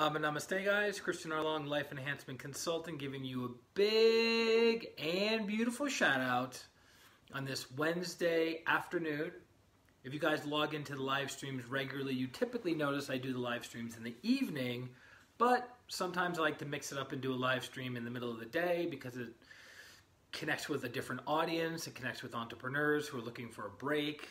Namaste guys, ChristianRLong Life Enhancement Consultant giving you a big and beautiful shout out on this Wednesday afternoon. If you guys log into the live streams regularly, you typically notice I do the live streams in the evening, but sometimes I like to mix it up and do a live stream in the middle of the day because it connects with a different audience. It connects with entrepreneurs who are looking for a break.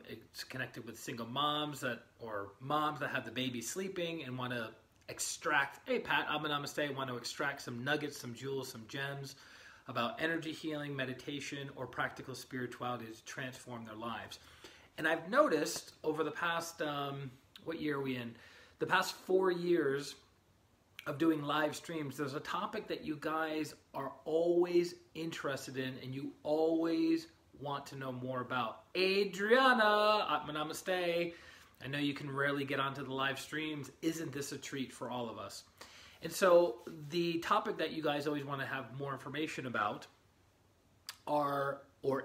It's connected with single moms or moms that have the baby sleeping and want to extract, hey Pat, namaste, want to extract some nuggets, some jewels, some gems about energy healing, meditation, or practical spirituality to transform their lives. And I've noticed over the past, what year are we in? The past 4 years of doing live streams, there's a topic that you guys are always interested in and you always want to know more about. Adriana, namaste. I know you can rarely get onto the live streams. Isn't this a treat for all of us? And so the topic that you guys always want to have more information about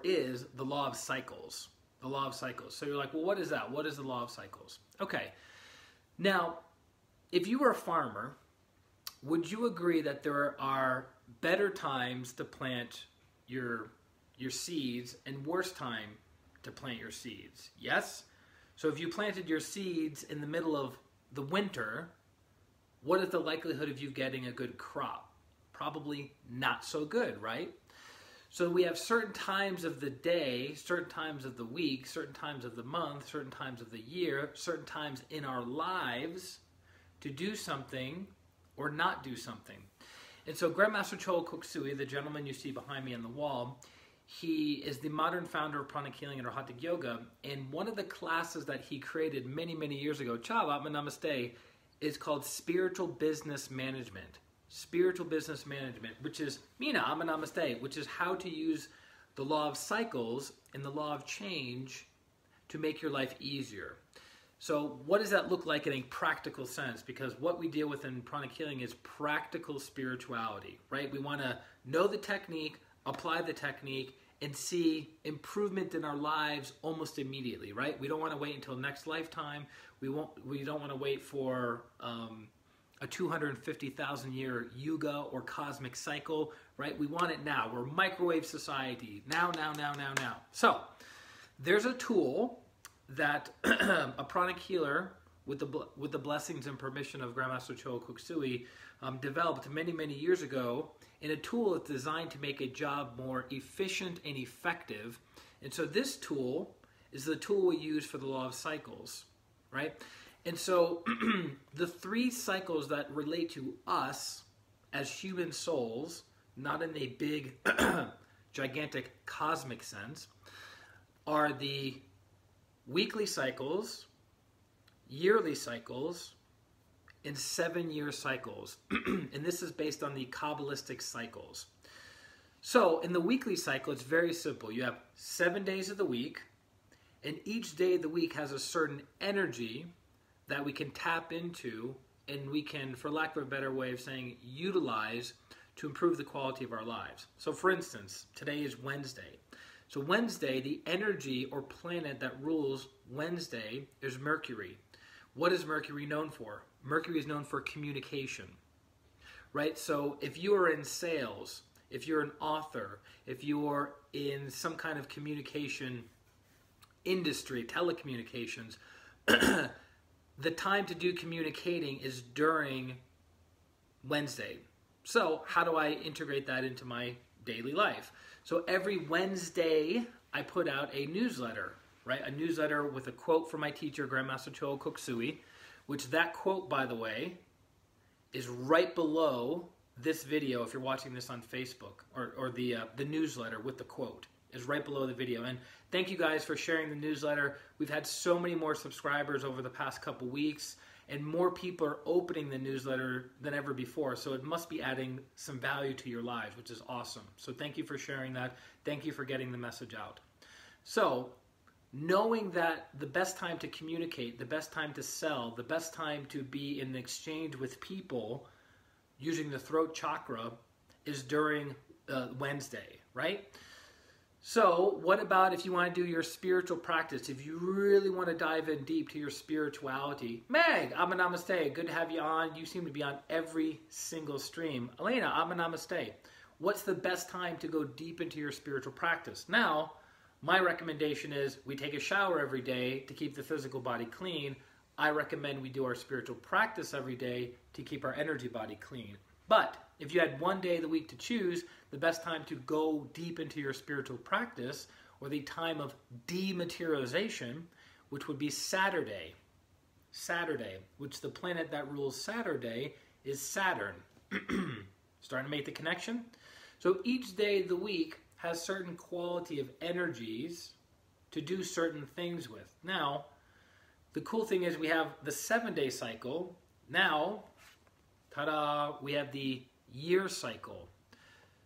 is the law of cycles. The law of cycles. So you're like, well, what is that? What is the law of cycles? Okay. Now, if you were a farmer, would you agree that there are better times to plant your seeds and worse time to plant your seeds? Yes? So if you planted your seeds in the middle of the winter, what is the likelihood of you getting a good crop? Probably not so good, right? So we have certain times of the day, certain times of the week, certain times of the month, certain times of the year, certain times in our lives to do something or not do something. And so Grandmaster Choa Koksui, the gentleman you see behind me on the wall, he is the modern founder of pranic healing and Hatha yoga. And one of the classes that he created many, many years ago, Chava, namaste, is called Spiritual Business Management. Spiritual Business Management, which is, Mina, namaste, which is how to use the law of cycles and the law of change to make your life easier. So what does that look like in a practical sense? Because what we deal with in pranic healing is practical spirituality, right? We want to know the technique, apply the technique, and see improvement in our lives almost immediately, right? We don't want to wait until next lifetime. We don't want to wait for a 250,000 year yuga or cosmic cycle, right? We want it now. We're microwave society. Now. So there's a tool that a pranic healer with the blessings and permission of Grandmaster Choa Koksui developed many, many years ago. And a tool that's designed to make a job more efficient and effective. And so this tool is the tool we use for the law of cycles, right? And so the 3 cycles that relate to us as human souls, not in a big, gigantic cosmic sense, are the weekly cycles, yearly cycles, and 7-year cycles. And this is based on the Kabbalistic cycles. So in the weekly cycle, it's very simple. You have 7 days of the week, and each day of the week has a certain energy that we can tap into and we can, for lack of a better way of saying, utilize to improve the quality of our lives. So for instance, today is Wednesday. So Wednesday, the energy or planet that rules Wednesday is Mercury. What is Mercury known for? Mercury is known for communication, right? So if you are in sales, if you're an author, if you're in some kind of communication industry, telecommunications, the time to do communicating is during Wednesday. So how do I integrate that into my daily life? So every Wednesday, I put out a newsletter, right? A newsletter with a quote from my teacher, Grandmaster Choa Koksui, which that quote, by the way, is right below this video. If you're watching this on Facebook, or the newsletter with the quote is right below the video. And thank you guys for sharing the newsletter. We've had so many more subscribers over the past couple weeks, and more people are opening the newsletter than ever before. So it must be adding some value to your lives, which is awesome. So thank you for sharing that. Thank you for getting the message out. So knowing that the best time to communicate, the best time to sell, the best time to be in exchange with people using the throat chakra is during Wednesday, right? So what about if you want to do your spiritual practice? If you really want to dive in deep to your spirituality. Meg, Abba Namaste. Good to have you on. You seem to be on every single stream. Elena, Abba Namaste. What's the best time to go deep into your spiritual practice? Now, my recommendation is we take a shower every day to keep the physical body clean. I recommend we do our spiritual practice every day to keep our energy body clean. But if you had one day of the week to choose, the best time to go deep into your spiritual practice, or the time of dematerialization, which would be Saturday. Saturday, which the planet that rules Saturday is Saturn. Starting to make the connection? So each day of the week has certain quality of energies to do certain things with. Now, the cool thing is we have the 7-day cycle. Now, ta-da, we have the year cycle.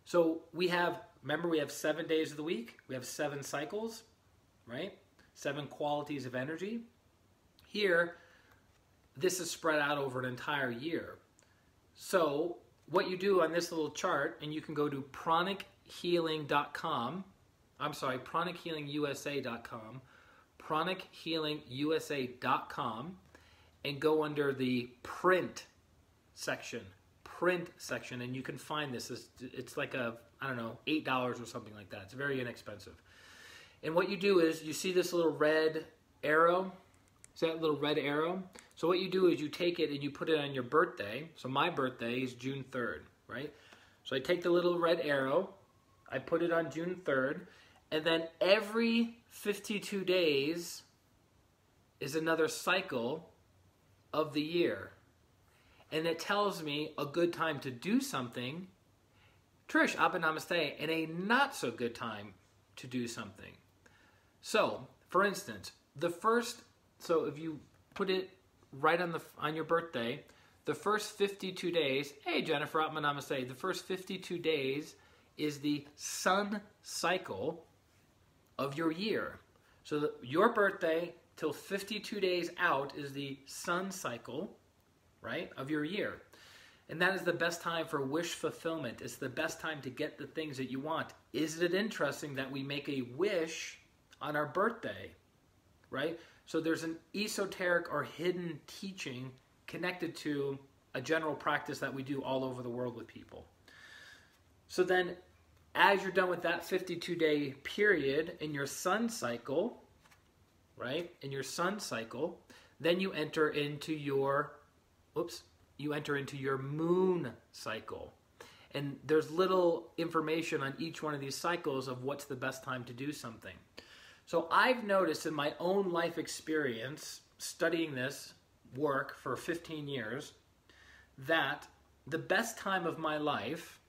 So we have, remember we have 7 days of the week. We have 7 cycles, right? 7 qualities of energy. Here, this is spread out over an entire year. So what you do on this little chart, and you can go to pranichealing.com, pranichealingusa.com, pranichealingusa.com, and go under the print section, and you can find this. It's like I don't know, $8 or something like that. It's very inexpensive. And what you do is, you see this little red arrow? See that little red arrow? So what you do is you take it and you put it on your birthday. So my birthday is June 3rd, right? So I take the little red arrow, I put it on June 3rd, and then every 52 days is another cycle of the year. And it tells me a good time to do something, Trish, Abba Namaste, and a not so good time to do something. So, for instance, so if you put it right on your birthday, the first 52 days, hey Jennifer, Abba Namaste, the first 52 days is the sun cycle of your year. So your birthday till 52 days out is the sun cycle, right, of your year. And that is the best time for wish fulfillment. It's the best time to get the things that you want. Isn't it interesting that we make a wish on our birthday, right? So there's an esoteric or hidden teaching connected to a general practice that we do all over the world with people. So then, as you're done with that 52-day period in your sun cycle, right, in your sun cycle, then you enter into your moon cycle. And there's little information on each one of these cycles of what's the best time to do something. So I've noticed in my own life experience, studying this work for 15 years, that the best time of my life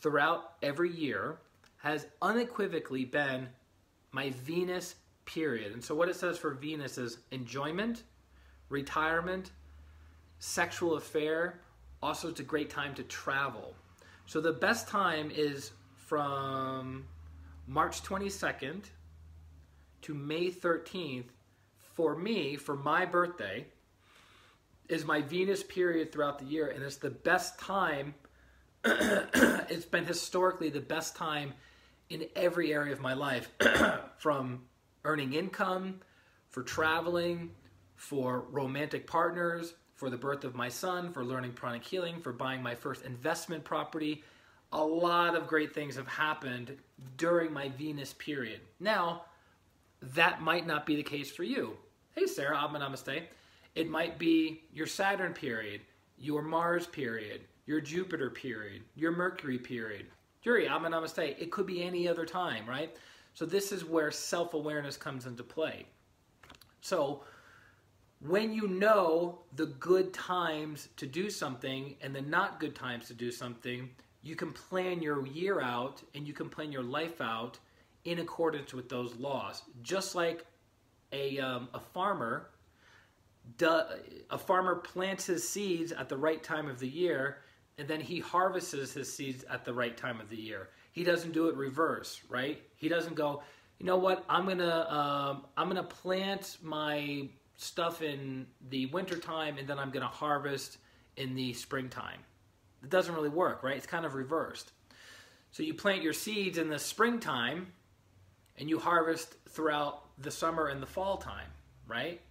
throughout every year has unequivocally been my Venus period. And so what it says for Venus is enjoyment, retirement, sexual affair. Also, it's a great time to travel. So the best time is from March 22nd to May 13th for me, for my birthday, is my Venus period throughout the year. And it's the best time, it's been historically the best time in every area of my life, from earning income, for traveling, for romantic partners, for the birth of my son, for learning pranic healing, for buying my first investment property. A lot of great things have happened during my Venus period. Now, that might not be the case for you. Hey Sarah, Abba Namaste. It might be your Saturn period, your Mars period, your Jupiter period, your Mercury period. Yuri, Abba Namaste. It could be any other time, right? So this is where self-awareness comes into play. So when you know the good times to do something and the not good times to do something, you can plan your year out and you can plan your life out in accordance with those laws. Just like a farmer plants his seeds at the right time of the year, and then he harvests his seeds at the right time of the year. He doesn't do it reverse, right? He doesn't go, you know what, I'm gonna plant my stuff in the wintertime and then I'm gonna harvest in the springtime. It doesn't really work, right? It's kind of reversed. So you plant your seeds in the springtime, and you harvest throughout the summer and the fall time, right?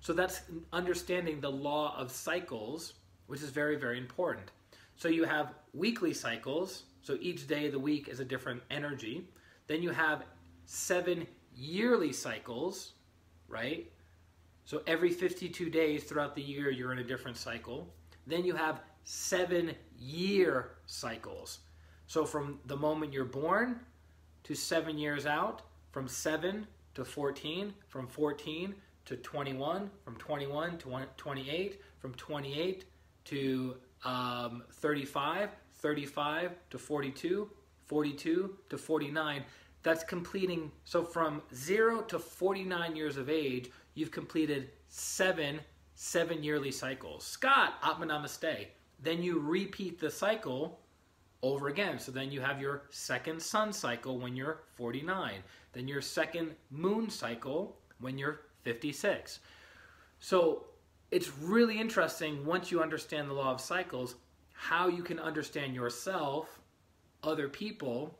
So that's understanding the law of cycles, which is very, very important. So you have weekly cycles, so each day of the week is a different energy. Then you have 7 yearly cycles, right? So every 52 days throughout the year, you're in a different cycle. Then you have 7-year cycles. So from the moment you're born to 7 years out, from 7 to 14, from 14 to 21, from 21 to 28, from 28 to 35, 35 to 42, 42 to 49. That's completing, so from 0 to 49 years of age, you've completed 7 yearly cycles. Scott, Atma Namaste. Then you repeat the cycle over again. So then you have your second sun cycle when you're 49. Then your second moon cycle when you're 56. So it's really interesting once you understand the law of cycles, how you can understand yourself, other people,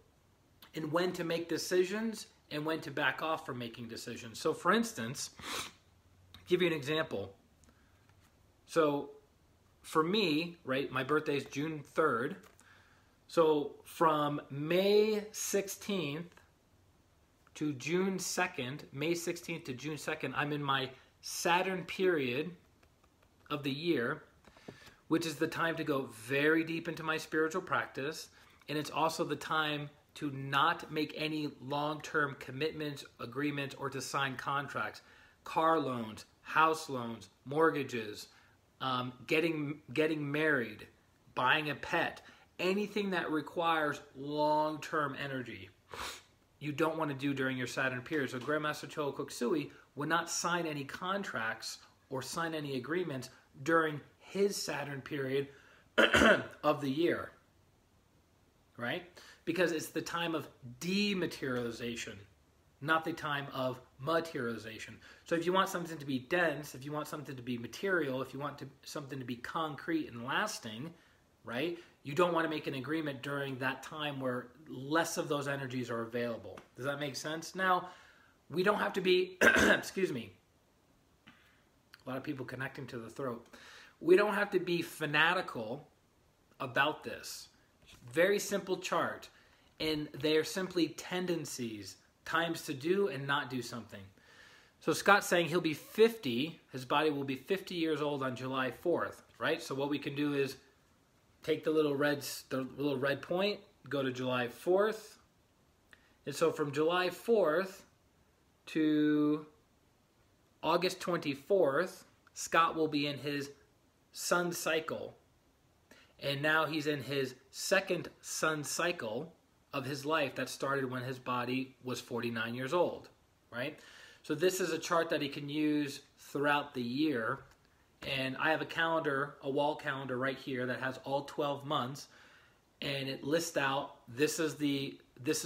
and when to make decisions and when to back off from making decisions. So for instance, give you an example. So for me, right, my birthday is June 3rd. So from May 16th to June 2nd, May 16th to June 2nd, I'm in my Saturn period of the year, which is the time to go very deep into my spiritual practice. And it's also the time to not make any long-term commitments, agreements, or to sign contracts. Car loans, house loans, mortgages, getting married, buying a pet, anything that requires long-term energy, you don't want to do during your Saturn period. So Grandmaster Choa Kok Sui would not sign any contracts or sign any agreements during his Saturn period of the year, right? Because it's the time of dematerialization, not the time of materialization. So if you want something to be dense, if you want something to be material, if you want something to be concrete and lasting, right? You don't want to make an agreement during that time where less of those energies are available. Does that make sense? Now, we don't have to be, excuse me, a lot of people connecting to the throat. We don't have to be fanatical about this. Very simple chart. And they are simply tendencies, times to do and not do something. So Scott's saying he'll be 50, his body will be 50 years old on July 4th, right? So what we can do is take the little red point, go to July 4th. And so from July 4th to August 24th, Scott will be in his sun cycle. And now he's in his second sun cycle of his life that started when his body was 49 years old, right? So this is a chart that he can use throughout the year. And I have a calendar, a wall calendar right here that has all 12 months. And it lists out, this is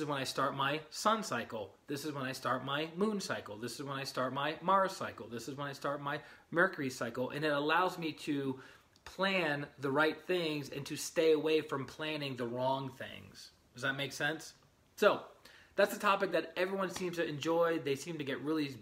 when I start my sun cycle. This is when I start my moon cycle. This is when I start my Mars cycle. This is when I start my Mercury cycle. And it allows me to plan the right things and to stay away from planning the wrong things. Does that make sense? So that's a topic that everyone seems to enjoy. They seem to get really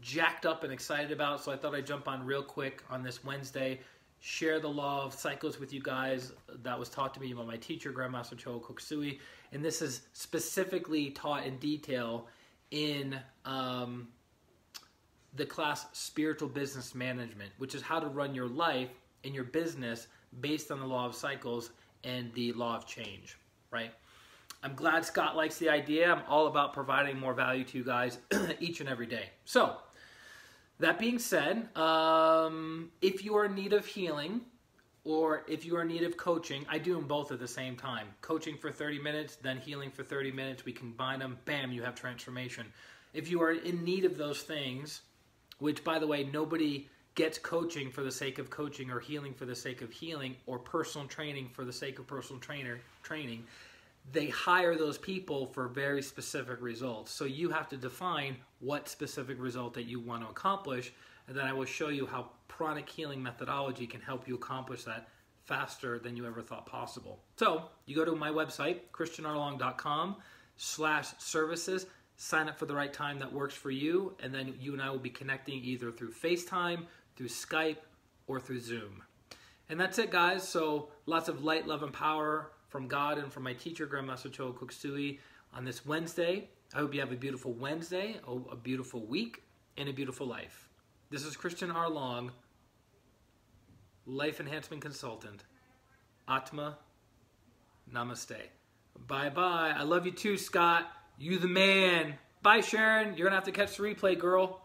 jacked up and excited about. So I thought I'd jump on real quick on this Wednesday, share the law of cycles with you guys that was taught to me by my teacher, Grandmaster Choa Kok Sui. And this is specifically taught in detail in the class Spiritual Business Management, which is how to run your life and your business based on the law of cycles and the law of change, right? I'm glad Scott likes the idea. I'm all about providing more value to you guys each and every day. So, that being said, if you are in need of healing or if you are in need of coaching, I do them both at the same time. Coaching for 30 minutes, then healing for 30 minutes. We combine them, bam, you have transformation. If you are in need of those things, which, by the way, nobody gets coaching for the sake of coaching or healing for the sake of healing or personal training for the sake of personal training. They hire those people for very specific results. So you have to define what specific result that you want to accomplish, and then I will show you how pranic healing methodology can help you accomplish that faster than you ever thought possible. So you go to my website, ChristianRLong.com/services, sign up for the right time that works for you, and then you and I will be connecting either through FaceTime, through Skype, or through Zoom. And that's it, guys. So lots of light, love, and power from God and from my teacher, Grandmaster Cho Koksui, on this Wednesday. I hope you have a beautiful Wednesday, a beautiful week, and a beautiful life. This is ChristianRLong, Life Enhancement Consultant. Atma, namaste. Bye-bye. I love you too, Scott. You the man. Bye, Sharon. You're going to have to catch the replay, girl.